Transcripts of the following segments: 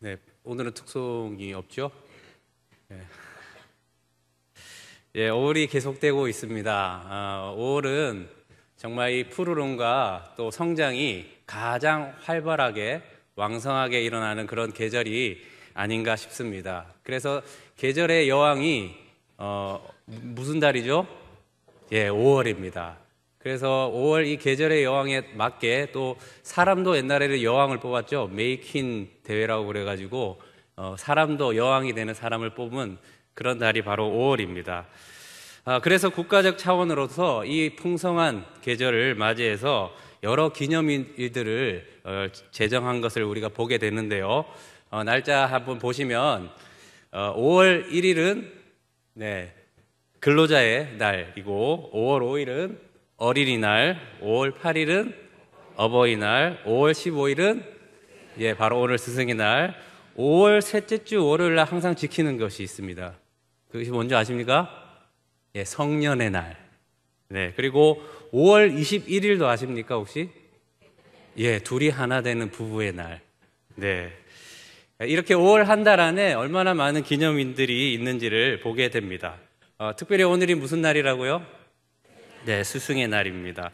네, 오늘은 특송이 없죠? 네. 예, 5월이 계속되고 있습니다. 5월은 정말 이 푸르름과 또 성장이 가장 활발하게 왕성하게 일어나는 그런 계절이 아닌가 싶습니다. 그래서 계절의 여왕이 무슨 달이죠? 예, 5월입니다. 그래서 5월 이 계절의 여왕에 맞게 또 사람도 옛날에는 여왕을 뽑았죠. 메이킨 대회라고 그래가지고 사람도 여왕이 되는 사람을 뽑은 그런 달이 바로 5월입니다. 그래서 국가적 차원으로서 이 풍성한 계절을 맞이해서 여러 기념일들을 제정한 것을 우리가 보게 되는데요. 날짜 한번 보시면 5월 1일은 근로자의 날이고 5월 5일은 어린이날, 5월 8일은 어버이날, 5월 15일은 바로 오늘 스승의 날, 5월 셋째 주 월요일 날 항상 지키는 것이 있습니다. 그것이 뭔지 아십니까? 성년의 날. 그리고 5월 21일도 아십니까 혹시? 둘이 하나 되는 부부의 날. 이렇게 5월 한 달 안에 얼마나 많은 기념일들이 있는지를 보게 됩니다. 특별히 오늘이 무슨 날이라고요? 스승의 날입니다.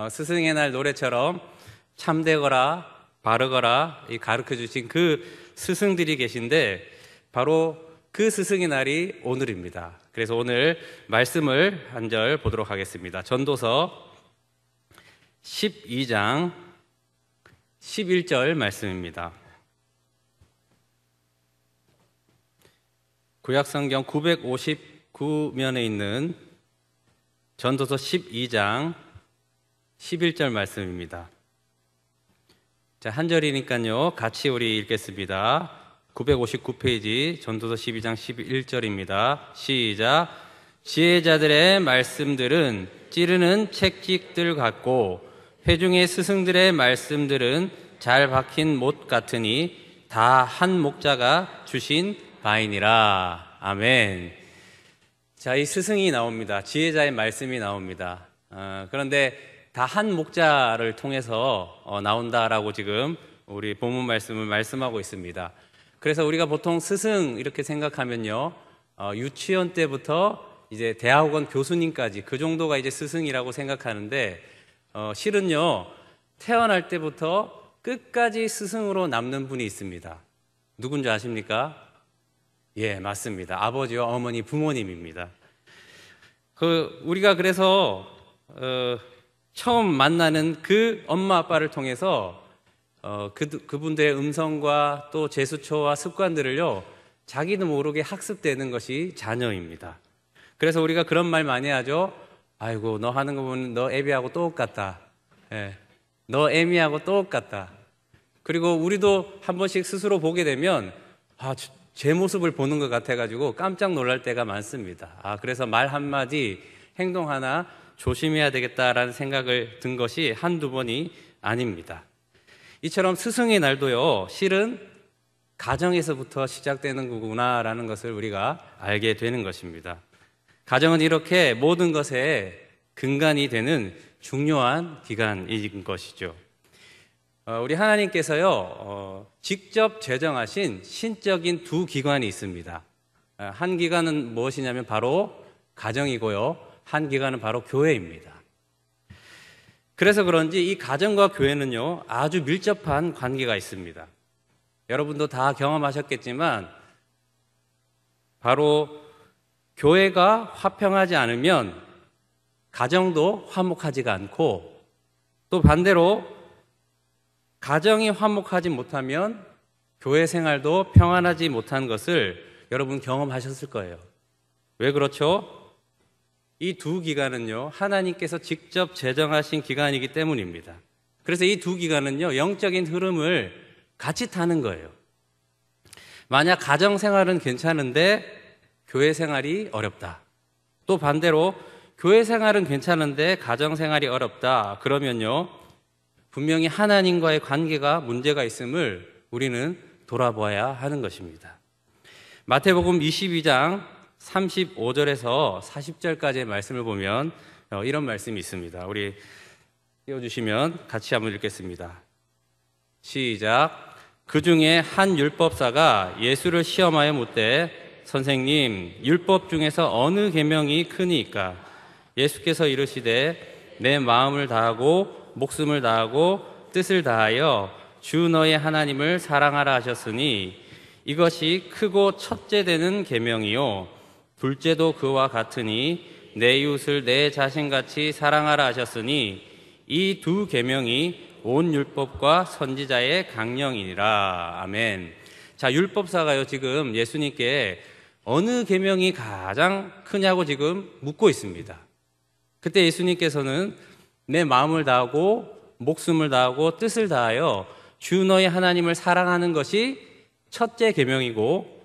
스승의 날 노래처럼 참되거라 바르거라 가르쳐 주신 그 스승들이 계신데 바로 그 스승의 날이 오늘입니다. 그래서 오늘 말씀을 한 절 보도록 하겠습니다. 전도서 12장 11절 말씀입니다. 구약성경 959면에 있는 전도서 12장 11절 말씀입니다. 자, 한 절이니까요. 같이 우리 읽겠습니다. 959페이지 전도서 12장 11절입니다. 시작. 지혜자들의 말씀들은 찌르는 채찍들 같고 회중의 스승들의 말씀들은 잘 박힌 못 같으니 다 한 목자가 주신 바이니라. 아멘. 자, 이 스승이 나옵니다. 지혜자의 말씀이 나옵니다. 그런데 다 한 목자를 통해서 나온다라고 지금 우리 본문 말씀을 말씀하고 있습니다. 그래서 우리가 보통 스승 이렇게 생각하면요, 유치원 때부터 이제 대학원 교수님까지 그 정도가 이제 스승이라고 생각하는데 실은요, 태어날 때부터 끝까지 스승으로 남는 분이 있습니다. 누군지 아십니까? 맞습니다. 아버지와 어머니, 부모님입니다. 우리가 그래서 처음 만나는 그 엄마 아빠를 통해서 그분들의 음성과 또 제스처와 습관들을요, 자기도 모르게 학습되는 것이 자녀입니다. 그래서 우리가 그런 말 많이 하죠. 아이고, 너 하는 거 보면 너 애비하고 똑같다. 너 애미하고 똑같다. 그리고 우리도 한 번씩 스스로 보게 되면 제 모습을 보는 것 같아가지고 깜짝 놀랄 때가 많습니다. 그래서 말 한마디, 행동 하나 조심해야 되겠다라는 생각을 든 것이 한두 번이 아닙니다. 이처럼 스승의 날도요, 실은 가정에서부터 시작되는 거구나라는 것을 우리가 알게 되는 것입니다. 가정은 이렇게 모든 것의 근간이 되는 중요한 기관인 것이죠. 우리 하나님께서요, 직접 제정하신 신적인 두 기관이 있습니다. 한 기관은 무엇이냐면 바로 가정이고요, 한 기관은 바로 교회입니다. 그래서 그런지 이 가정과 교회는요, 아주 밀접한 관계가 있습니다. 여러분도 다 경험하셨겠지만 바로 교회가 화평하지 않으면 가정도 화목하지가 않고, 또 반대로 가정이 화목하지 못하면 교회 생활도 평안하지 못한 것을 여러분 경험하셨을 거예요. 왜 그렇죠? 이 두 기관은요, 하나님께서 직접 제정하신 기관이기 때문입니다. 그래서 이 두 기관은요, 영적인 흐름을 같이 타는 거예요. 만약 가정 생활은 괜찮은데 교회 생활이 어렵다. 또 반대로 교회 생활은 괜찮은데 가정 생활이 어렵다. 그러면요, 분명히 하나님과의 관계가 문제가 있음을 우리는 돌아보아야 하는 것입니다. 마태복음 22장 35절에서 40절까지의 말씀을 보면 이런 말씀이 있습니다. 우리 띄워주시면 같이 한번 읽겠습니다. 시작. 그 중에 한 율법사가 예수를 시험하여 묻되 선생님, 율법 중에서 어느 계명이 크니까? 예수께서 이르시되 내 마음을 다하고 목숨을 다하고 뜻을 다하여 주 너의 하나님을 사랑하라 하셨으니 이것이 크고 첫째 되는 계명이요 둘째도 그와 같으니 내 이웃을 내 자신같이 사랑하라 하셨으니 이 두 계명이 온 율법과 선지자의 강령이니라. 아멘. 자, 율법사가요 지금 예수님께 어느 계명이 가장 크냐고 지금 묻고 있습니다. 그때 예수님께서는 내 마음을 다하고 목숨을 다하고 뜻을 다하여 주 너의 하나님을 사랑하는 것이 첫째 계명이고,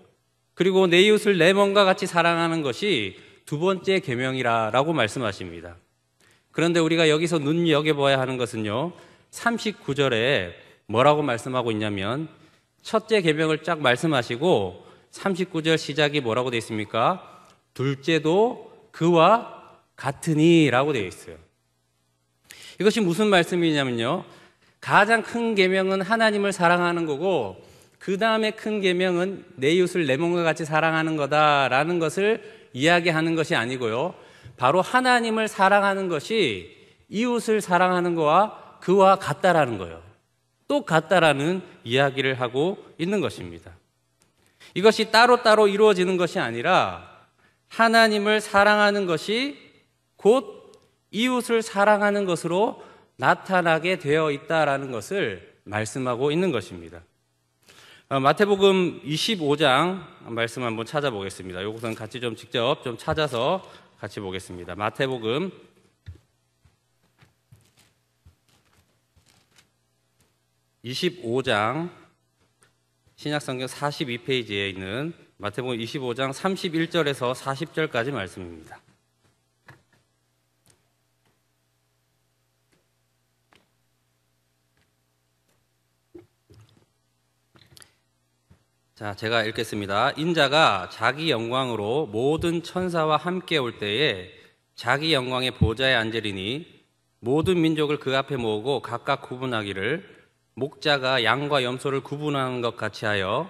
그리고 내 이웃을 내 몸과 같이 사랑하는 것이 두 번째 계명이라고 말씀하십니다. 그런데 우리가 여기서 눈여겨봐야 하는 것은요, 39절에 뭐라고 말씀하고 있냐면 첫째 계명을 쫙 말씀하시고 39절 시작이 뭐라고 되어 있습니까? 둘째도 그와 같으니 라고 되어 있어요. 이것이 무슨 말씀이냐면요, 가장 큰 계명은 하나님을 사랑하는 거고 그 다음에 큰 계명은 내 이웃을 내 몸과 같이 사랑하는 거다라는 것을 이야기하는 것이 아니고요, 바로 하나님을 사랑하는 것이 이웃을 사랑하는 거와 그와 같다라는 거예요. 똑같다라는 이야기를 하고 있는 것입니다. 이것이 따로따로 이루어지는 것이 아니라 하나님을 사랑하는 것이 곧 이웃을 사랑하는 것으로 나타나게 되어 있다라는 것을 말씀하고 있는 것입니다. 마태복음 25장 말씀 한번 찾아보겠습니다. 이것은 같이 좀 직접 좀 찾아서 같이 보겠습니다. 마태복음 25장 신약성경 42페이지에 있는 마태복음 25장 31절에서 40절까지 말씀입니다. 자, 제가 읽겠습니다. 인자가 자기 영광으로 모든 천사와 함께 올 때에 자기 영광의 보좌에 앉으리니 모든 민족을 그 앞에 모으고 각각 구분하기를 목자가 양과 염소를 구분하는 것 같이 하여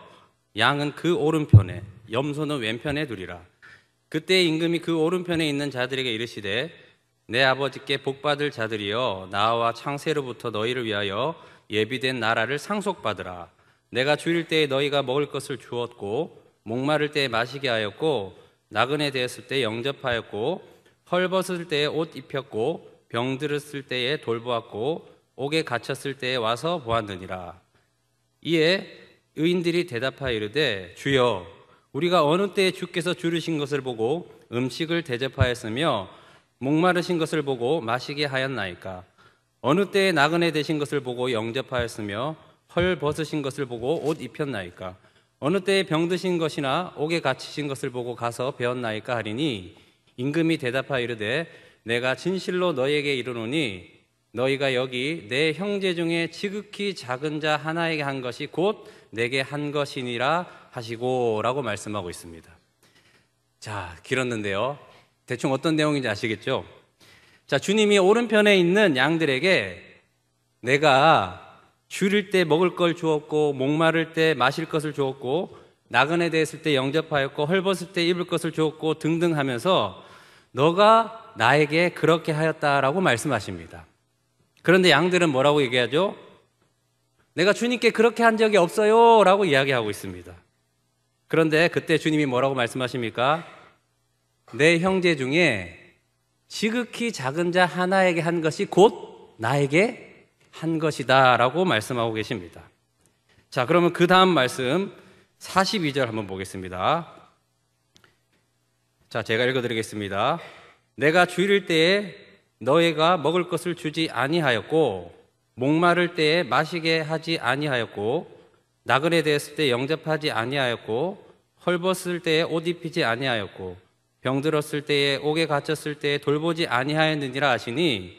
양은 그 오른편에 염소는 왼편에 두리라. 그때 임금이 그 오른편에 있는 자들에게 이르시되 내 아버지께 복받을 자들이여 나와 창세로부터 너희를 위하여 예비된 나라를 상속받으라. 내가 줄일 때에 너희가 먹을 것을 주었고 목마를 때에 마시게 하였고 나그네 되었을 때 영접하였고 헐벗을 때에 옷 입혔고 병들었을 때에 돌보았고 옥에 갇혔을 때에 와서 보았느니라. 이에 의인들이 대답하여 이르되 주여 우리가 어느 때에 주께서 줄이신 것을 보고 음식을 대접하였으며 목마르신 것을 보고 마시게 하였나이까? 어느 때에 나그네 되신 것을 보고 영접하였으며 헐 벗으신 것을 보고 옷 입혔나이까? 어느 때에 병드신 것이나 옥에 갇히신 것을 보고 가서 배웠나이까 하리니 임금이 대답하여 이르되 내가 진실로 너희에게 이르노니 너희가 여기 내 형제 중에 지극히 작은 자 하나에게 한 것이 곧 내게 한 것이니라 하시고 라고 말씀하고 있습니다. 자, 길었는데요, 대충 어떤 내용인지 아시겠죠? 자, 주님이 오른편에 있는 양들에게 내가 줄일 때 먹을 걸 주었고 목마를 때 마실 것을 주었고 나그네 되었을 때 영접하였고 헐벗을 때 입을 것을 주었고 등등 하면서 너가 나에게 그렇게 하였다라고 말씀하십니다. 그런데 양들은 뭐라고 얘기하죠? 내가 주님께 그렇게 한 적이 없어요 라고 이야기하고 있습니다. 그런데 그때 주님이 뭐라고 말씀하십니까? 내 형제 중에 지극히 작은 자 하나에게 한 것이 곧 나에게 한 것이다 라고 말씀하고 계십니다. 자, 그러면 그 다음 말씀 42절 한번 보겠습니다. 자, 제가 읽어드리겠습니다. 내가 줄일 때에 너희가 먹을 것을 주지 아니하였고 목마를 때에 마시게 하지 아니하였고 나그네 되었을 때 영접하지 아니하였고 헐벗을 때에 옷 입히지 아니하였고 병들었을 때에 옥에 갇혔을 때에 돌보지 아니하였느니라 하시니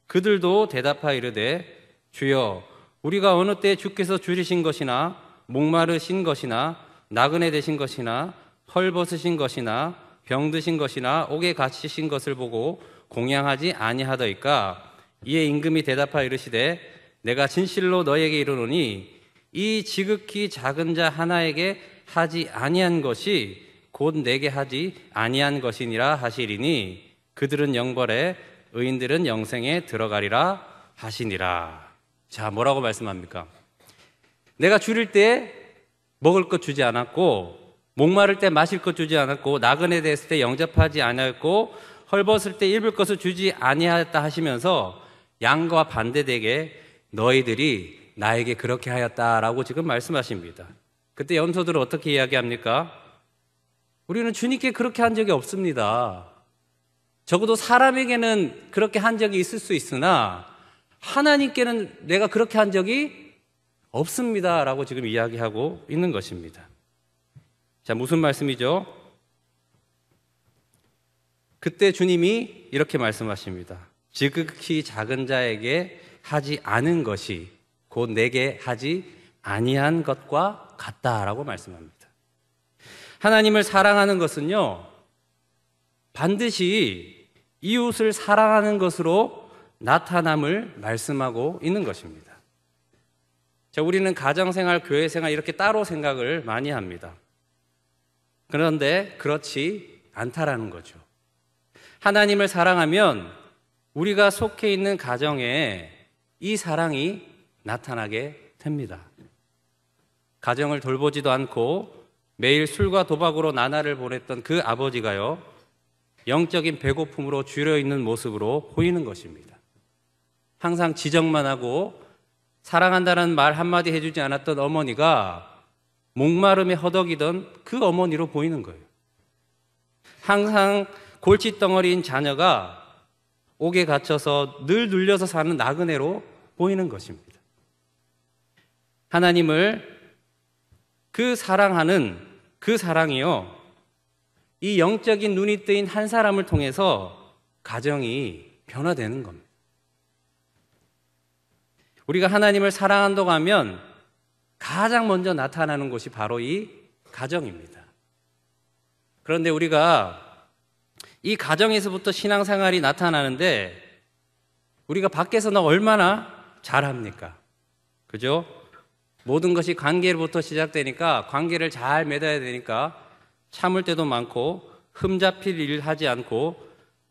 그들도 대답하여 이르되 주여 우리가 어느 때 주께서 줄이신 것이나 목마르신 것이나 나그네 되신 것이나 헐벗으신 것이나 병드신 것이나 옥에 갇히신 것을 보고 공양하지 아니하더이까? 이에 임금이 대답하여 이르시되 내가 진실로 너희에게 이르노니 이 지극히 작은 자 하나에게 하지 아니한 것이 곧 내게 하지 아니한 것이니라 하시리니 그들은 영벌에 의인들은 영생에 들어가리라 하시니라. 자, 뭐라고 말씀합니까? 내가 줄일 때 먹을 것 주지 않았고, 목마를 때 마실 것 주지 않았고, 나그네 됐을 때 영접하지 아니하였고, 헐벗을 때 입을 것을 주지 아니하였다 하시면서 양과 반대되게 너희들이 나에게 그렇게 하였다라고 지금 말씀하십니다. 그때 염소들은 어떻게 이야기합니까? 우리는 주님께 그렇게 한 적이 없습니다. 적어도 사람에게는 그렇게 한 적이 있을 수 있으나 하나님께는 내가 그렇게 한 적이 없습니다 라고 지금 이야기하고 있는 것입니다. 자, 무슨 말씀이죠? 그때 주님이 이렇게 말씀하십니다. 지극히 작은 자에게 하지 않은 것이 곧 내게 하지 아니한 것과 같다라고 말씀합니다. 하나님을 사랑하는 것은요, 반드시 이웃을 사랑하는 것으로 나타남을 말씀하고 있는 것입니다. 자, 우리는 가정생활, 교회생활 이렇게 따로 생각을 많이 합니다. 그런데 그렇지 않다라는 거죠. 하나님을 사랑하면 우리가 속해 있는 가정에 이 사랑이 나타나게 됩니다. 가정을 돌보지도 않고 매일 술과 도박으로 나날을 보냈던 그 아버지가요, 영적인 배고픔으로 줄여 있는 모습으로 보이는 것입니다. 항상 지적만 하고 사랑한다는 말 한마디 해주지 않았던 어머니가 목마름에 허덕이던 그 어머니로 보이는 거예요. 항상 골칫덩어리인 자녀가 옥에 갇혀서 늘 눌려서 사는 나그네로 보이는 것입니다. 하나님을 그 사랑하는 그 사랑이요, 이 영적인 눈이 뜨인 한 사람을 통해서 가정이 변화되는 겁니다. 우리가 하나님을 사랑한다고 하면 가장 먼저 나타나는 곳이 바로 이 가정입니다. 그런데 우리가 이 가정에서부터 신앙생활이 나타나는데 우리가 밖에서는 얼마나 잘합니까? 그죠? 모든 것이 관계로부터 시작되니까 관계를 잘 맺어야 되니까 참을 때도 많고 흠잡힐 일 하지 않고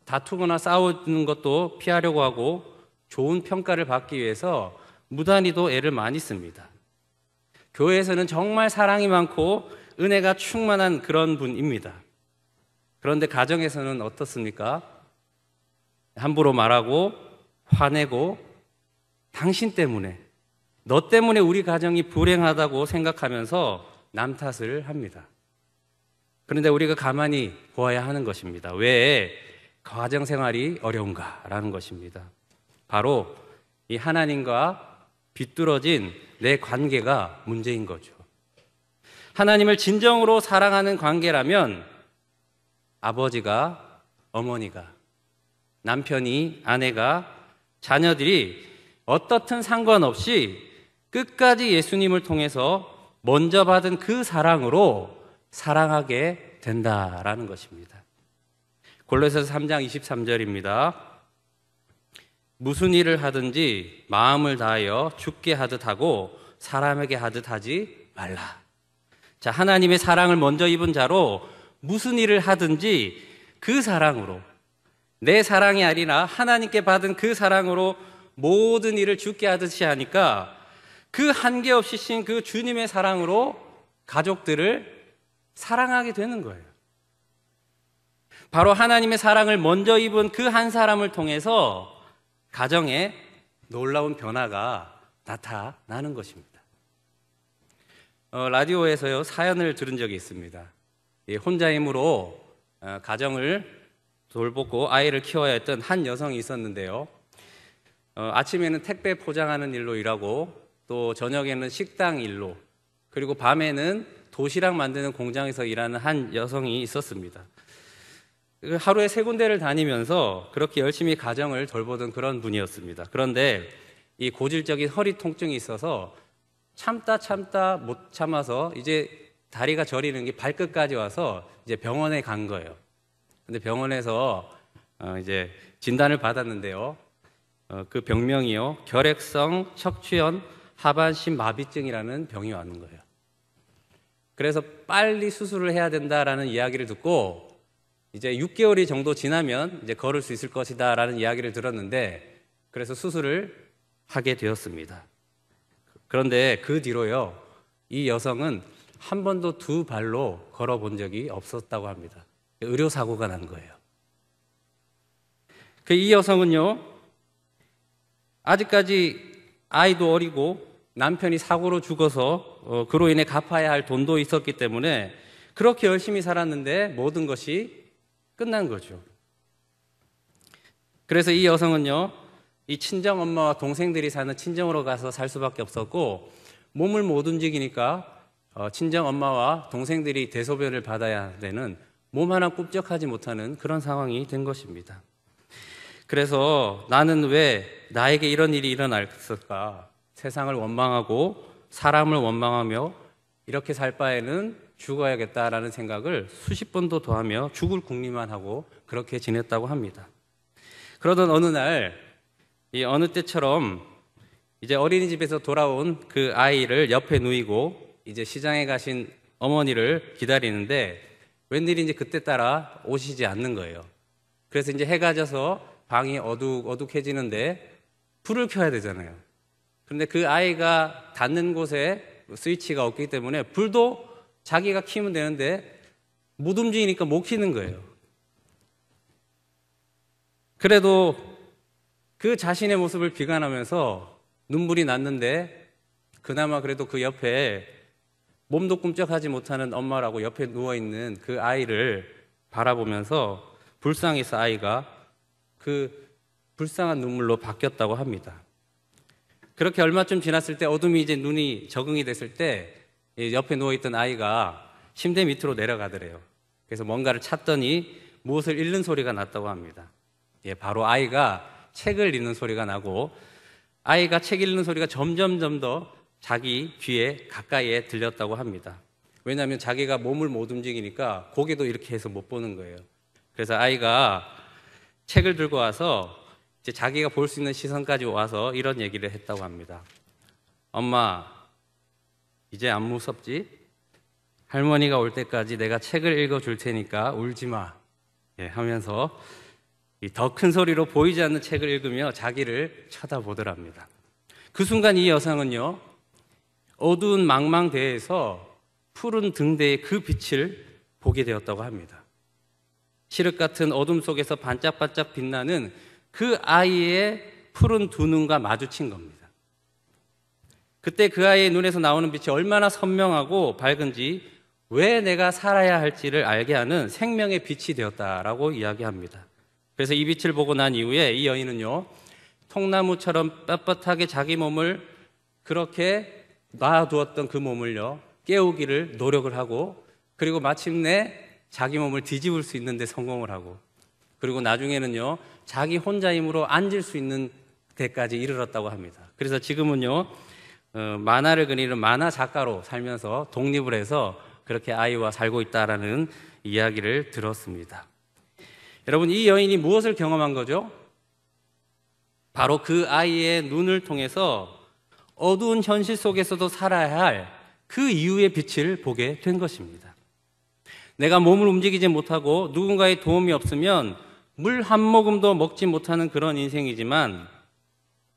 다투거나 싸우는 것도 피하려고 하고 좋은 평가를 받기 위해서 무단히도 애를 많이 씁니다. 교회에서는 정말 사랑이 많고 은혜가 충만한 그런 분입니다. 그런데 가정에서는 어떻습니까? 함부로 말하고 화내고 당신 때문에, 너 때문에 우리 가정이 불행하다고 생각하면서 남 탓을 합니다. 그런데 우리가 가만히 보아야 하는 것입니다. 왜 가정 생활이 어려운가라는 것입니다. 바로 이 하나님과 비뚤어진 내 관계가 문제인 거죠. 하나님을 진정으로 사랑하는 관계라면 아버지가, 어머니가, 남편이, 아내가, 자녀들이 어떻든 상관없이 끝까지 예수님을 통해서 먼저 받은 그 사랑으로 사랑하게 된다라는 것입니다. 골로새서 3장 23절입니다. 무슨 일을 하든지 마음을 다하여 주께 하듯 하고 사람에게 하듯 하지 말라. 자, 하나님의 사랑을 먼저 입은 자로 무슨 일을 하든지 그 사랑으로, 내 사랑이 아니라 하나님께 받은 그 사랑으로 모든 일을 주께 하듯이 하니까 그 한계 없이 신 그 주님의 사랑으로 가족들을 사랑하게 되는 거예요. 바로 하나님의 사랑을 먼저 입은 그 한 사람을 통해서 가정에 놀라운 변화가 나타나는 것입니다. 라디오에서요, 사연을 들은 적이 있습니다. 혼자 힘으로 가정을 돌보고 아이를 키워야 했던 한 여성이 있었는데요. 아침에는 택배 포장하는 일로 일하고 또 저녁에는 식당 일로, 그리고 밤에는 도시락 만드는 공장에서 일하는 한 여성이 있었습니다. 하루에 3군데를 다니면서 그렇게 열심히 가정을 돌보던 그런 분이었습니다. 그런데 이 고질적인 허리 통증이 있어서 참다 못 참아서 이제 다리가 저리는 게 발끝까지 와서 이제 병원에 간 거예요. 근데 병원에서 이제 진단을 받았는데요. 그 병명이요, 결핵성 척추염 하반신 마비증이라는 병이 왔는 거예요. 그래서 빨리 수술을 해야 된다라는 이야기를 듣고 이제 6개월이 정도 지나면 이제 걸을 수 있을 것이다라는 이야기를 들었는데 그래서 수술을 하게 되었습니다. 그런데 그 뒤로요, 이 여성은 한 번도 두 발로 걸어본 적이 없었다고 합니다. 의료사고가 난 거예요. 이 여성은요, 아직까지 아이도 어리고 남편이 사고로 죽어서 그로 인해 갚아야 할 돈도 있었기 때문에 그렇게 열심히 살았는데 모든 것이 끝난 거죠. 그래서 이 여성은요, 이 친정 엄마와 동생들이 사는 친정으로 가서 살 수밖에 없었고 몸을 못 움직이니까 친정 엄마와 동생들이 대소변을 받아야 되는 몸 하나 꿈쩍하지 못하는 그런 상황이 된 것입니다. 그래서 나는 왜 나에게 이런 일이 일어났을까? 세상을 원망하고 사람을 원망하며 이렇게 살 바에는 죽어야겠다라는 생각을 수십 번도 더하며 죽을 궁리만 하고 그렇게 지냈다고 합니다. 그러던 어느 날, 어느 때처럼 이제 어린이집에서 돌아온 그 아이를 옆에 누이고 이제 시장에 가신 어머니를 기다리는데 웬일인지 그때 따라 오시지 않는 거예요. 그래서 이제 해가 져서 방이 어둑어둑해지는데 불을 켜야 되잖아요. 그런데 그 아이가 닿는 곳에 스위치가 없기 때문에 불도 자기가 켜면 되는데 못 움직이니까 못 켜는 거예요. 그래도 그 자신의 모습을 비관하면서 눈물이 났는데 그나마 그래도 그 옆에 몸도 꿈쩍하지 못하는 엄마라고 옆에 누워있는 그 아이를 바라보면서 불쌍해서 아이가 그 불쌍한 눈물로 바뀌었다고 합니다. 그렇게 얼마쯤 지났을 때 어둠이 이제 눈이 적응이 됐을 때 옆에 누워있던 아이가 침대 밑으로 내려가더래요. 그래서 뭔가를 찾더니 무엇을 읽는 소리가 났다고 합니다. 바로 아이가 책을 읽는 소리가 나고 아이가 책 읽는 소리가 점점 더 자기 귀에 가까이에 들렸다고 합니다. 왜냐하면 자기가 몸을 못 움직이니까 고개도 이렇게 해서 못 보는 거예요. 그래서 아이가 책을 들고 와서 이제 자기가 볼 수 있는 시선까지 와서 이런 얘기를 했다고 합니다. 엄마, 이제 안 무섭지? 할머니가 올 때까지 내가 책을 읽어줄 테니까 울지 마. 하면서 더 큰 소리로 보이지 않는 책을 읽으며 자기를 쳐다보더랍니다. 그 순간 이 여성은요, 어두운 망망대해에서 푸른 등대의 그 빛을 보게 되었다고 합니다. 칠흑 같은 어둠 속에서 반짝반짝 빛나는 그 아이의 푸른 두 눈과 마주친 겁니다. 그때 그 아이의 눈에서 나오는 빛이 얼마나 선명하고 밝은지 왜 내가 살아야 할지를 알게 하는 생명의 빛이 되었다라고 이야기합니다. 그래서 이 빛을 보고 난 이후에 이 여인은요, 통나무처럼 뻣뻣하게 자기 몸을 그렇게 놔두었던 그 몸을요, 깨우기를 노력을 하고 그리고 마침내 자기 몸을 뒤집을 수 있는 데 성공을 하고 그리고 나중에는요, 자기 혼자 힘으로 앉을 수 있는 데까지 이르렀다고 합니다. 그래서 지금은요, 만화를 그리는 만화 작가로 살면서 독립을 해서 그렇게 아이와 살고 있다라는 이야기를 들었습니다. 여러분, 이 여인이 무엇을 경험한 거죠? 바로 그 아이의 눈을 통해서 어두운 현실 속에서도 살아야 할 그 이유의 빛을 보게 된 것입니다. 내가 몸을 움직이지 못하고 누군가의 도움이 없으면 물 한 모금도 먹지 못하는 그런 인생이지만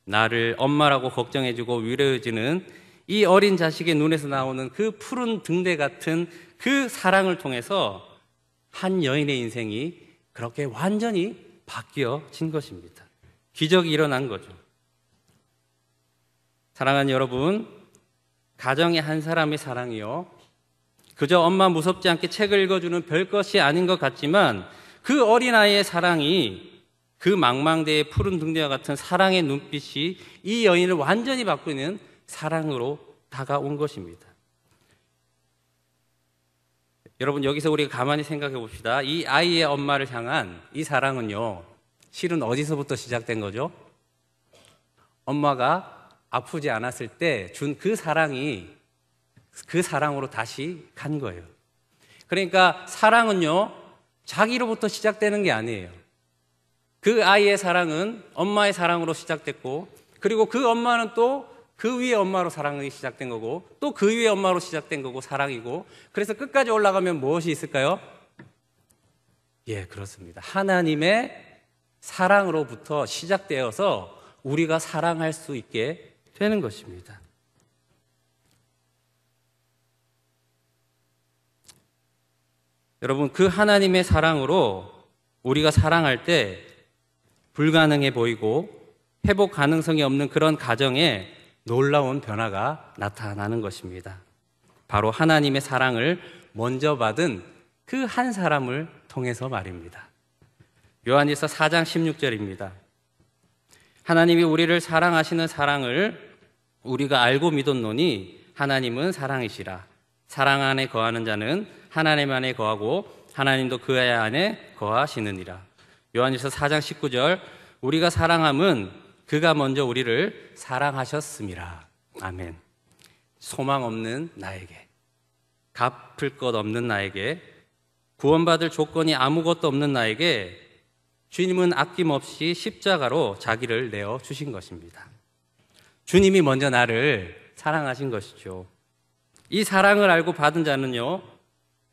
나를 엄마라고 걱정해주고 위로해주는 이 어린 자식의 눈에서 나오는 그 푸른 등대 같은 그 사랑을 통해서 한 여인의 인생이 그렇게 완전히 바뀌어진 것입니다. 기적이 일어난 거죠. 사랑하는 여러분, 가정의 한 사람의 사랑이요, 그저 엄마 무섭지 않게 책을 읽어주는 별것이 아닌 것 같지만 그 어린아이의 사랑이 그 망망대의 푸른 등대와 같은 사랑의 눈빛이 이 여인을 완전히 바꾸는 사랑으로 다가온 것입니다. 여러분, 여기서 우리가 가만히 생각해 봅시다. 이 아이의 엄마를 향한 이 사랑은요, 실은 어디서부터 시작된 거죠? 엄마가 아프지 않았을 때 준 그 사랑이 그 사랑으로 다시 간 거예요. 그러니까 사랑은요, 자기로부터 시작되는 게 아니에요. 그 아이의 사랑은 엄마의 사랑으로 시작됐고, 그리고 그 엄마는 또 그 위에 엄마로 사랑이 시작된 거고 또 그 위에 엄마로 시작된 거고 사랑이고 그래서 끝까지 올라가면 무엇이 있을까요? 예, 그렇습니다. 하나님의 사랑으로부터 시작되어서 우리가 사랑할 수 있게 되는 것입니다. 여러분, 그 하나님의 사랑으로 우리가 사랑할 때 불가능해 보이고 회복 가능성이 없는 그런 가정에 놀라운 변화가 나타나는 것입니다. 바로 하나님의 사랑을 먼저 받은 그 한 사람을 통해서 말입니다. 요한일서 4장 16절입니다. 하나님이 우리를 사랑하시는 사랑을 우리가 알고 믿었노니 하나님은 사랑이시라. 사랑 안에 거하는 자는 하나님 안에 거하고 하나님도 그 안에 거하시느니라. 요한일서 4장 19절 우리가 사랑함은 그가 먼저 우리를 사랑하셨음이라. 아멘. 소망 없는 나에게, 갚을 것 없는 나에게, 구원받을 조건이 아무것도 없는 나에게 주님은 아낌없이 십자가로 자기를 내어주신 것입니다. 주님이 먼저 나를 사랑하신 것이죠. 이 사랑을 알고 받은 자는요,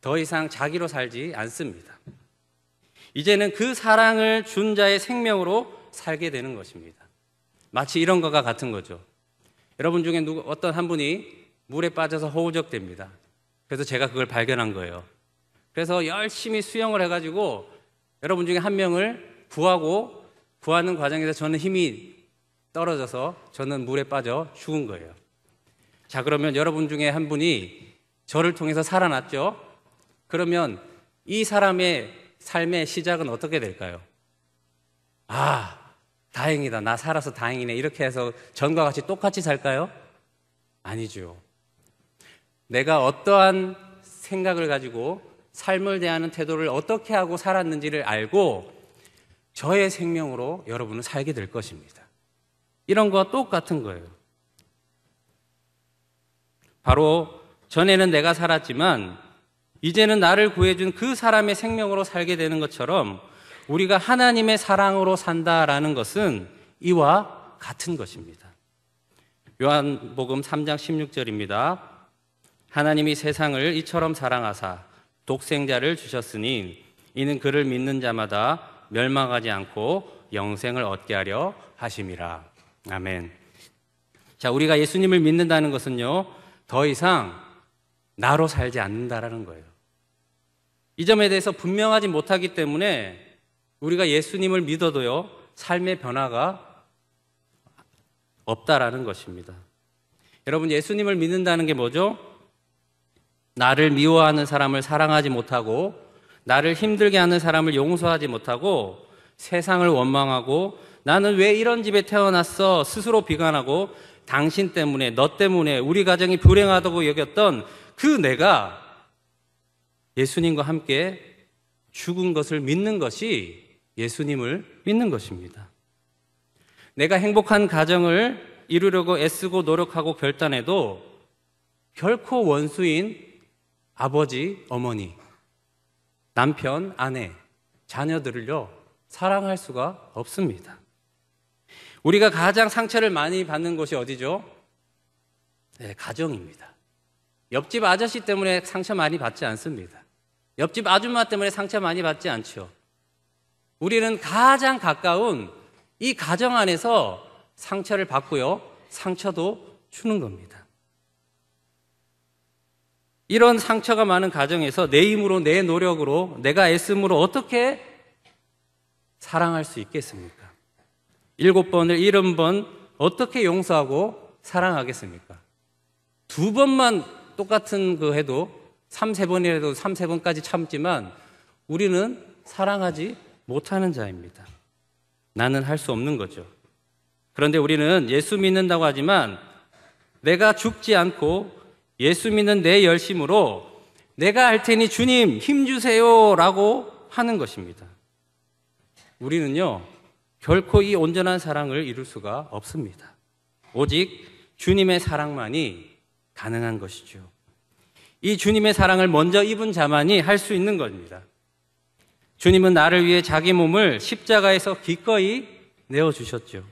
더 이상 자기로 살지 않습니다. 이제는 그 사랑을 준 자의 생명으로 살게 되는 것입니다. 마치 이런 것과 같은 거죠. 여러분 중에 어떤 한 분이 물에 빠져서 허우적됩니다. 그래서 제가 그걸 발견한 거예요. 그래서 열심히 수영을 해가지고 여러분 중에 한 명을 구하는 과정에서 저는 힘이 떨어져서 저는 물에 빠져 죽은 거예요. 자, 그러면 여러분 중에 한 분이 저를 통해서 살아났죠? 그러면 이 사람의 삶의 시작은 어떻게 될까요? 아, 다행이다. 나 살아서 다행이네. 이렇게 해서 전과 같이 똑같이 살까요? 아니죠. 내가 어떠한 생각을 가지고 삶을 대하는 태도를 어떻게 하고 살았는지를 알고 저의 생명으로 여러분은 살게 될 것입니다. 이런 거와 똑같은 거예요. 바로 전에는 내가 살았지만 이제는 나를 구해준 그 사람의 생명으로 살게 되는 것처럼 우리가 하나님의 사랑으로 산다라는 것은 이와 같은 것입니다. 요한복음 3장 16절입니다. 하나님이 세상을 이처럼 사랑하사 독생자를 주셨으니 이는 그를 믿는 자마다 멸망하지 않고 영생을 얻게 하려 하심이라. 아멘. 자, 우리가 예수님을 믿는다는 것은요, 더 이상 나로 살지 않는다라는 거예요. 이 점에 대해서 분명하지 못하기 때문에 우리가 예수님을 믿어도요, 삶의 변화가 없다라는 것입니다. 여러분, 예수님을 믿는다는 게 뭐죠? 나를 미워하는 사람을 사랑하지 못하고 나를 힘들게 하는 사람을 용서하지 못하고 세상을 원망하고 나는 왜 이런 집에 태어났어 스스로 비관하고 당신 때문에 너 때문에 우리 가정이 불행하다고 여겼던 그 내가 예수님과 함께 죽은 것을 믿는 것이 예수님을 믿는 것입니다. 내가 행복한 가정을 이루려고 애쓰고 노력하고 결단해도 결코 원수인 아버지, 어머니, 남편, 아내, 자녀들을요, 사랑할 수가 없습니다. 우리가 가장 상처를 많이 받는 곳이 어디죠? 네, 가정입니다. 옆집 아저씨 때문에 상처 많이 받지 않습니다. 옆집 아줌마 때문에 상처 많이 받지 않죠. 우리는 가장 가까운 이 가정 안에서 상처를 받고요, 상처도 주는 겁니다. 이런 상처가 많은 가정에서 내 힘으로, 내 노력으로, 내가 애씀으로 어떻게 사랑할 수 있겠습니까? 7번을 70번 어떻게 용서하고 사랑하겠습니까? 2번만 똑같은 거 해도 3-4번이라도 3-4번까지 참지만 우리는 사랑하지 못하는 자입니다. 나는 할 수 없는 거죠. 그런데 우리는 예수 믿는다고 하지만 내가 죽지 않고 예수 믿는 내 열심으로 내가 할 테니 주님 힘주세요 라고 하는 것입니다. 우리는요, 결코 이 온전한 사랑을 이룰 수가 없습니다. 오직 주님의 사랑만이 가능한 것이죠. 이 주님의 사랑을 먼저 입은 자만이 할 수 있는 겁니다. 주님은 나를 위해 자기 몸을 십자가에서 기꺼이 내어주셨죠.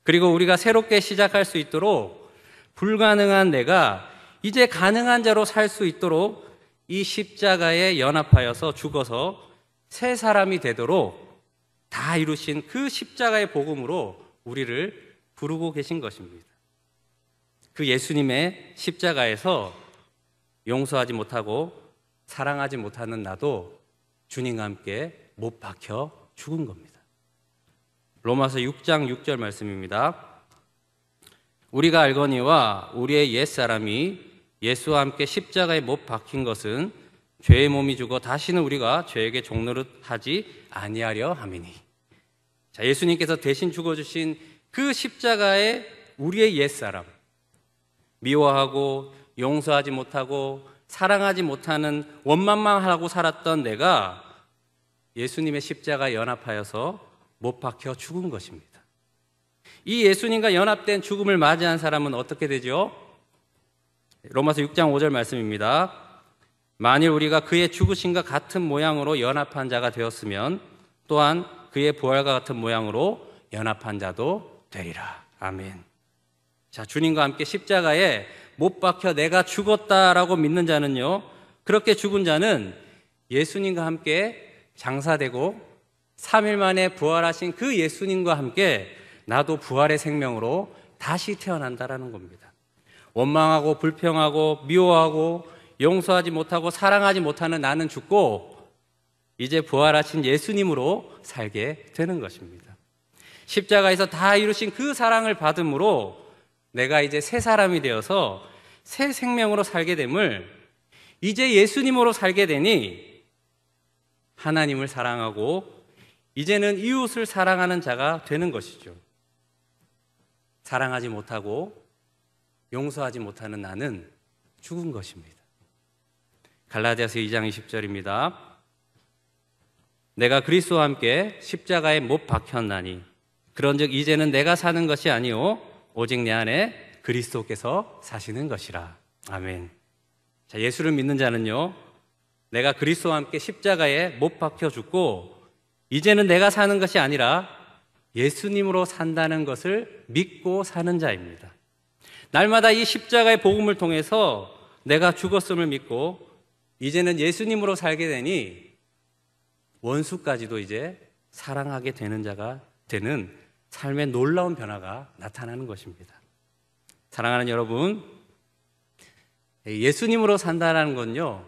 그리고 우리가 새롭게 시작할 수 있도록 불가능한 내가 이제 가능한 자로 살 수 있도록 이 십자가에 연합하여서 죽어서 새 사람이 되도록 다 이루신 그 십자가의 복음으로 우리를 부르고 계신 것입니다. 그 예수님의 십자가에서 용서하지 못하고 사랑하지 못하는 나도 주님과 함께 못 박혀 죽은 겁니다. 로마서 6장 6절 말씀입니다. 우리가 알거니와 우리의 옛사람이 예수와 함께 십자가에 못 박힌 것은 죄의 몸이 죽어 다시는 우리가 죄에게 종노릇 하지 아니하려 함이니. 자, 예수님께서 대신 죽어주신 그 십자가에 우리의 옛사람, 미워하고 용서하지 못하고 사랑하지 못하는 원망만 하고 살았던 내가 예수님의 십자가에 연합하여서 못 박혀 죽은 것입니다. 이 예수님과 연합된 죽음을 맞이한 사람은 어떻게 되죠? 로마서 6장 5절 말씀입니다. 만일 우리가 그의 죽으심과 같은 모양으로 연합한 자가 되었으면 또한 그의 부활과 같은 모양으로 연합한 자도 되리라. 아멘. 자, 주님과 함께 십자가에 못 박혀 내가 죽었다라고 믿는 자는요, 그렇게 죽은 자는 예수님과 함께 장사되고 3일 만에 부활하신 그 예수님과 함께 나도 부활의 생명으로 다시 태어난다라는 겁니다. 원망하고 불평하고 미워하고 용서하지 못하고 사랑하지 못하는 나는 죽고 이제 부활하신 예수님으로 살게 되는 것입니다. 십자가에서 다 이루신 그 사랑을 받음으로 내가 이제 새 사람이 되어서 새 생명으로 살게 됨을, 이제 예수님으로 살게 되니 하나님을 사랑하고 이제는 이웃을 사랑하는 자가 되는 것이죠. 사랑하지 못하고 용서하지 못하는 나는 죽은 것입니다. 갈라디아서 2장 20절입니다. 내가 그리스도와 함께 십자가에 못 박혔나니 그런즉 이제는 내가 사는 것이 아니요 오직 내 안에 그리스도께서 사시는 것이라. 아멘. 자, 예수를 믿는 자는요, 내가 그리스도와 함께 십자가에 못 박혀 죽고 이제는 내가 사는 것이 아니라 예수님으로 산다는 것을 믿고 사는 자입니다. 날마다 이 십자가의 복음을 통해서 내가 죽었음을 믿고 이제는 예수님으로 살게 되니 원수까지도 이제 사랑하게 되는 자가 되는 삶의 놀라운 변화가 나타나는 것입니다. 사랑하는 여러분, 예수님으로 산다는 건요,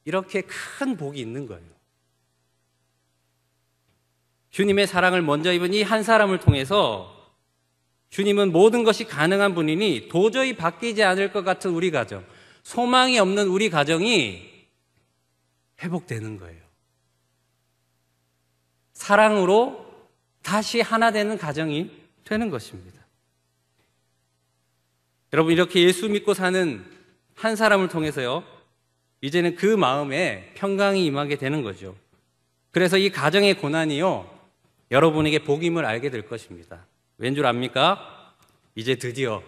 이렇게 큰 복이 있는 거예요. 주님의 사랑을 먼저 입은 이 한 사람을 통해서 주님은 모든 것이 가능한 분이니 도저히 바뀌지 않을 것 같은 우리 가정, 소망이 없는 우리 가정이 회복되는 거예요. 사랑으로 다시 하나 되는 가정이 되는 것입니다. 여러분, 이렇게 예수 믿고 사는 한 사람을 통해서요, 이제는 그 마음에 평강이 임하게 되는 거죠. 그래서 이 가정의 고난이요, 여러분에게 복임을 알게 될 것입니다. 왠 줄 압니까? 이제 드디어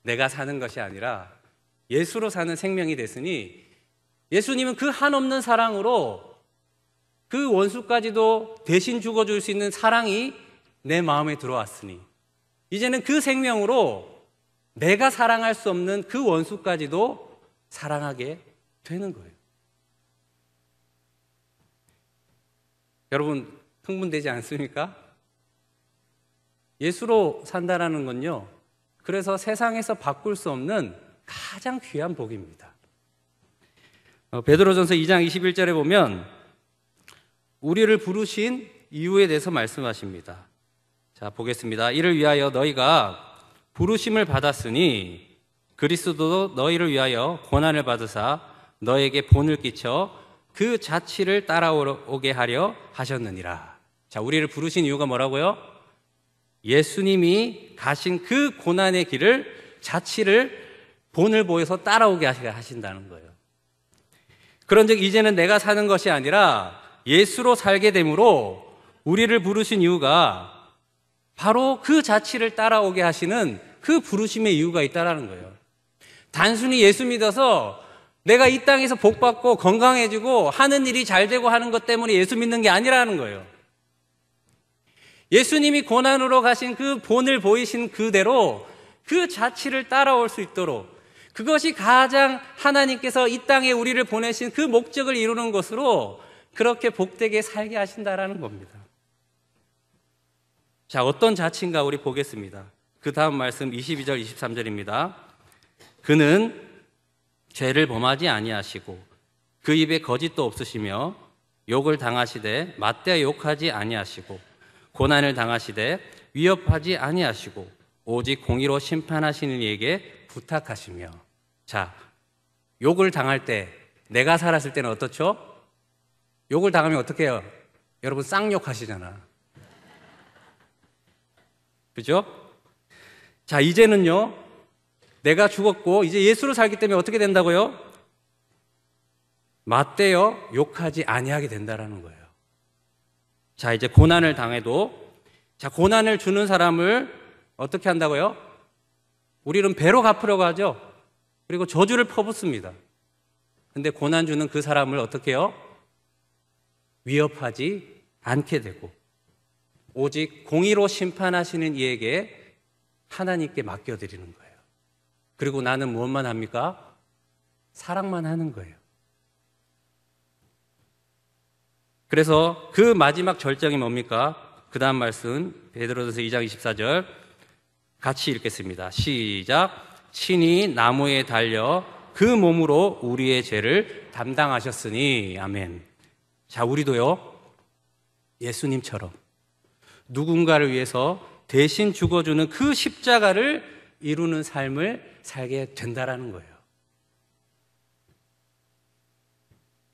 내가 사는 것이 아니라 예수로 사는 생명이 됐으니 예수님은 그 한없는 사랑으로 그 원수까지도 대신 죽어줄 수 있는 사랑이 내 마음에 들어왔으니 이제는 그 생명으로 내가 사랑할 수 없는 그 원수까지도 사랑하게 되는 거예요. 여러분, 흥분되지 않습니까? 예수로 산다라는 건요, 그래서 세상에서 바꿀 수 없는 가장 귀한 복입니다. 베드로전서 2장 21절에 보면 우리를 부르신 이유에 대해서 말씀하십니다. 자, 보겠습니다. 이를 위하여 너희가 부르심을 받았으니 그리스도도 너희를 위하여 고난을 받으사 너에게 본을 끼쳐 그 자취를 따라오게 하려 하셨느니라. 자, 우리를 부르신 이유가 뭐라고요? 예수님이 가신 그 고난의 길을, 자취를 본을 보여서 따라오게 하신다는 거예요. 그런즉 이제는 내가 사는 것이 아니라 예수로 살게 되므로 우리를 부르신 이유가 바로 그 자취를 따라오게 하시는 그 부르심의 이유가 있다라는 거예요. 단순히 예수 믿어서 내가 이 땅에서 복 받고 건강해지고 하는 일이 잘 되고 하는 것 때문에 예수 믿는 게 아니라는 거예요. 예수님이 고난으로 가신 그 본을 보이신 그대로 그 자취를 따라올 수 있도록, 그것이 가장 하나님께서 이 땅에 우리를 보내신 그 목적을 이루는 것으로 그렇게 복되게 살게 하신다라는 겁니다. 자, 어떤 자취인가 우리 보겠습니다. 그 다음 말씀 22절 23절입니다. 그는 죄를 범하지 아니하시고 그 입에 거짓도 없으시며 욕을 당하시되 맞대어 욕하지 아니하시고 고난을 당하시되 위협하지 아니하시고 오직 공의로 심판하시는 이에게 부탁하시며. 자, 욕을 당할 때, 내가 살았을 때는 어떻죠? 욕을 당하면 어떻게 해요? 여러분 쌍욕 하시잖아. 그죠? 자, 이제는요, 내가 죽었고 이제 예수로 살기 때문에 어떻게 된다고요? 맞대어 욕하지 아니하게 된다라는 거예요. 자, 이제 고난을 당해도, 자, 고난을 주는 사람을 어떻게 한다고요? 우리는 배로 갚으려고 하죠. 그리고 저주를 퍼붓습니다. 근데 고난 주는 그 사람을 어떻게 해요? 위협하지 않게 되고 오직 공의로 심판하시는 이에게 하나님께 맡겨드리는 거예요. 그리고 나는 무엇만 합니까? 사랑만 하는 거예요. 그래서 그 마지막 절정이 뭡니까? 그 다음 말씀 베드로전서 2장 24절 같이 읽겠습니다. 시작. 친히 나무에 달려 그 몸으로 우리의 죄를 담당하셨으니. 아멘. 자, 우리도요, 예수님처럼 누군가를 위해서 대신 죽어주는 그 십자가를 이루는 삶을 살게 된다라는 거예요.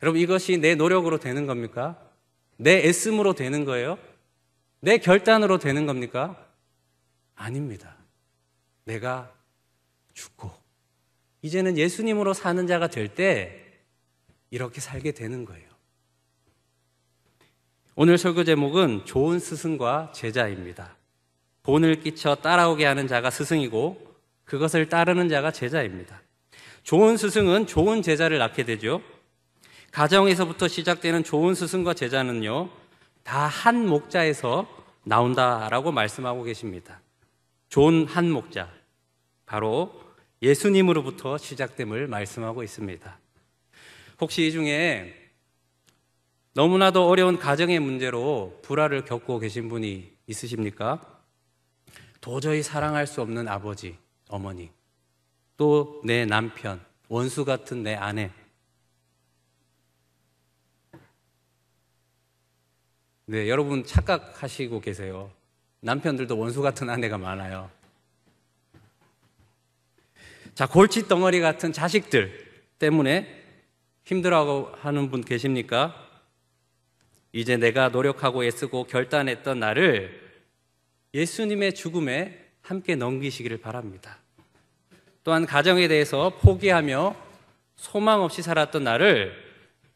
여러분, 이것이 내 노력으로 되는 겁니까? 내 애씀으로 되는 거예요? 내 결단으로 되는 겁니까? 아닙니다. 내가 죽고 이제는 예수님으로 사는 자가 될 때 이렇게 살게 되는 거예요. 오늘 설교 제목은 좋은 스승과 제자입니다. 본을 끼쳐 따라오게 하는 자가 스승이고 그것을 따르는 자가 제자입니다. 좋은 스승은 좋은 제자를 낳게 되죠. 가정에서부터 시작되는 좋은 스승과 제자는요, 다 한 목자에서 나온다라고 말씀하고 계십니다. 좋은 한 목자, 바로 예수님으로부터 시작됨을 말씀하고 있습니다. 혹시 이 중에 너무나도 어려운 가정의 문제로 불화를 겪고 계신 분이 있으십니까? 도저히 사랑할 수 없는 아버지, 어머니, 또 내 남편, 원수 같은 내 아내. 네, 여러분 착각하시고 계세요. 남편들도 원수 같은 아내가 많아요. 자, 골칫덩어리 같은 자식들 때문에 힘들어하는 분 계십니까? 이제 내가 노력하고 애쓰고 결단했던 나를 예수님의 죽음에 함께 넘기시기를 바랍니다. 또한 가정에 대해서 포기하며 소망 없이 살았던 나를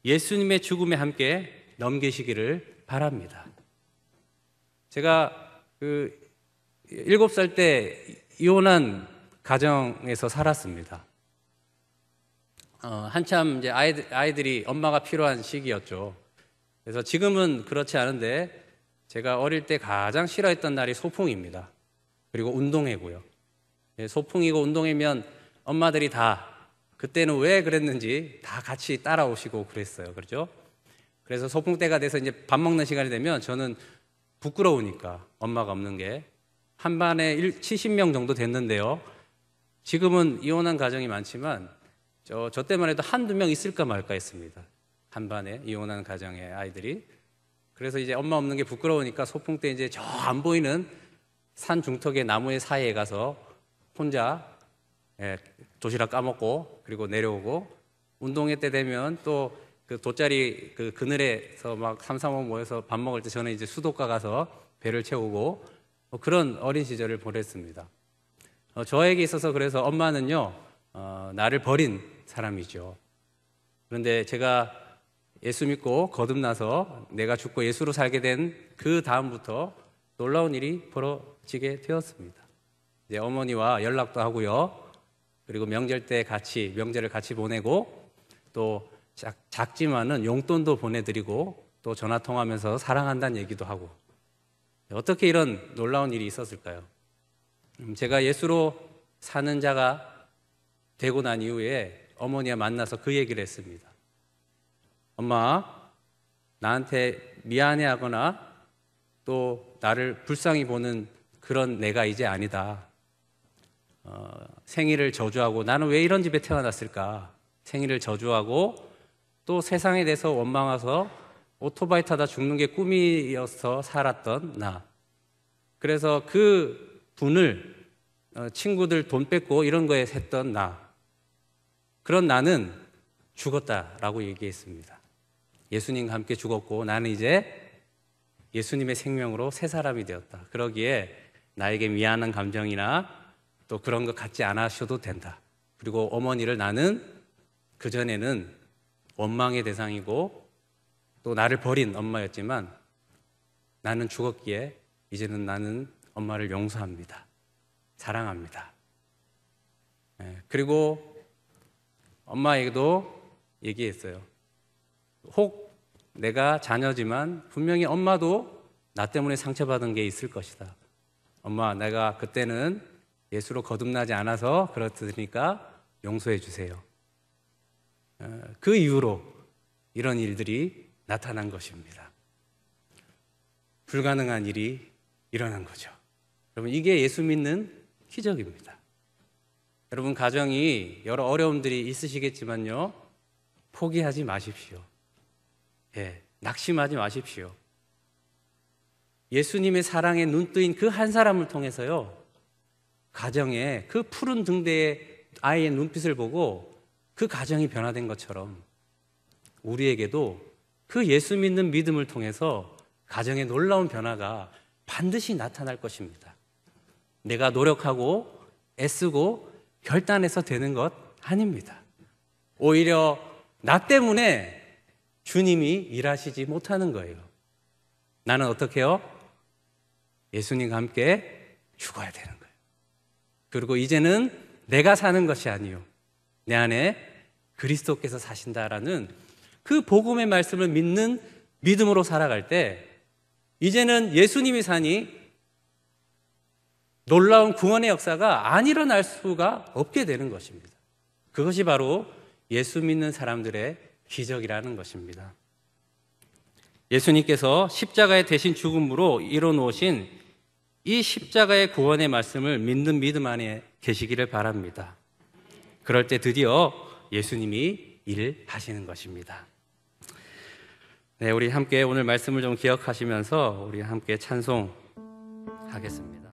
예수님의 죽음에 함께 넘기시기를 바랍니다. 제가 7살 때 이혼한 가정에서 살았습니다. 한참 이제 아이들이 엄마가 필요한 시기였죠. 그래서 지금은 그렇지 않은데 제가 어릴 때 가장 싫어했던 날이 소풍입니다. 그리고 운동회고요. 소풍이고 운동회면 엄마들이 다 그때는 왜 그랬는지 다 같이 따라오시고 그랬어요. 그렇죠? 그래서 소풍 때가 돼서 이제 밥 먹는 시간이 되면 저는 부끄러우니까 엄마가 없는 게 한 반에 70명 정도 됐는데요. 지금은 이혼한 가정이 많지만 저 때만 해도 한두 명 있을까 말까 했습니다. 한 반에 이혼한 가정의 아이들이. 그래서 이제 엄마 없는 게 부끄러우니까 소풍 때 이제 저 안 보이는 산 중턱의 나무의 사이에 가서 혼자 도시락 까먹고 그리고 내려오고, 운동회 때 되면 또 그 돗자리 그 그늘에서 막 삼삼오오 모여서 밥 먹을 때 저는 이제 수도가 가서 배를 채우고 그런 어린 시절을 보냈습니다. 저에게 있어서 그래서 엄마는요, 나를 버린 사람이죠. 그런데 제가 예수 믿고 거듭나서 내가 죽고 예수로 살게 된 그 다음부터 놀라운 일이 벌어지게 되었습니다. 이제 어머니와 연락도 하고요. 그리고 명절 때 명절을 같이 보내고, 또 작지만은 용돈도 보내드리고, 또 전화 통화하면서 사랑한다는 얘기도 하고. 어떻게 이런 놀라운 일이 있었을까요? 제가 예수로 사는 자가 되고 난 이후에 어머니와 만나서 그 얘기를 했습니다. 엄마, 나한테 미안해하거나 또 나를 불쌍히 보는 그런 내가 이제 아니다. 생일을 저주하고 나는 왜 이런 집에 태어났을까? 생일을 저주하고 또 세상에 대해서 원망해서 오토바이 타다 죽는 게 꿈이어서 살았던 나. 그래서 그 분을 친구들 돈 뺏고 이런 거에 했던 나. 그런 나는 죽었다라고 얘기했습니다. 예수님과 함께 죽었고 나는 이제 예수님의 생명으로 새 사람이 되었다. 그러기에 나에게 미안한 감정이나 또 그런 것 갖지 않으셔도 된다. 그리고 어머니를 나는 그전에는 원망의 대상이고 또 나를 버린 엄마였지만 나는 죽었기에 이제는 나는 엄마를 용서합니다. 사랑합니다. 그리고 엄마에게도 얘기했어요. 혹 내가 자녀지만 분명히 엄마도 나 때문에 상처받은 게 있을 것이다. 엄마, 내가 그때는 예수로 거듭나지 않아서 그렇으니까 용서해 주세요. 그 이후로 이런 일들이 나타난 것입니다. 불가능한 일이 일어난 거죠. 여러분, 이게 예수 믿는 기적입니다. 여러분, 가정이 여러 어려움들이 있으시겠지만요, 포기하지 마십시오. 낙심하지 마십시오. 예수님의 사랑에 눈뜨인 그 한 사람을 통해서요, 가정에 그 푸른 등대의 아이의 눈빛을 보고 그 가정이 변화된 것처럼 우리에게도 그 예수 믿는 믿음을 통해서 가정의 놀라운 변화가 반드시 나타날 것입니다. 내가 노력하고 애쓰고 결단해서 되는 것 아닙니다. 오히려 나 때문에 주님이 일하시지 못하는 거예요. 나는 어떻게 해요? 예수님과 함께 죽어야 되는 거예요. 그리고 이제는 내가 사는 것이 아니요, 내 안에 그리스도께서 사신다라는 그 복음의 말씀을 믿는 믿음으로 살아갈 때 이제는 예수님이 사니 놀라운 구원의 역사가 안 일어날 수가 없게 되는 것입니다. 그것이 바로 예수 믿는 사람들의 기적이라는 것입니다. 예수님께서 십자가의 대신 죽음으로 이뤄놓으신 이 십자가의 구원의 말씀을 믿는 믿음 안에 계시기를 바랍니다. 그럴 때 드디어 예수님이 일하시는 것입니다. 네, 우리 함께 오늘 말씀을 좀 기억하시면서 우리 함께 찬송하겠습니다.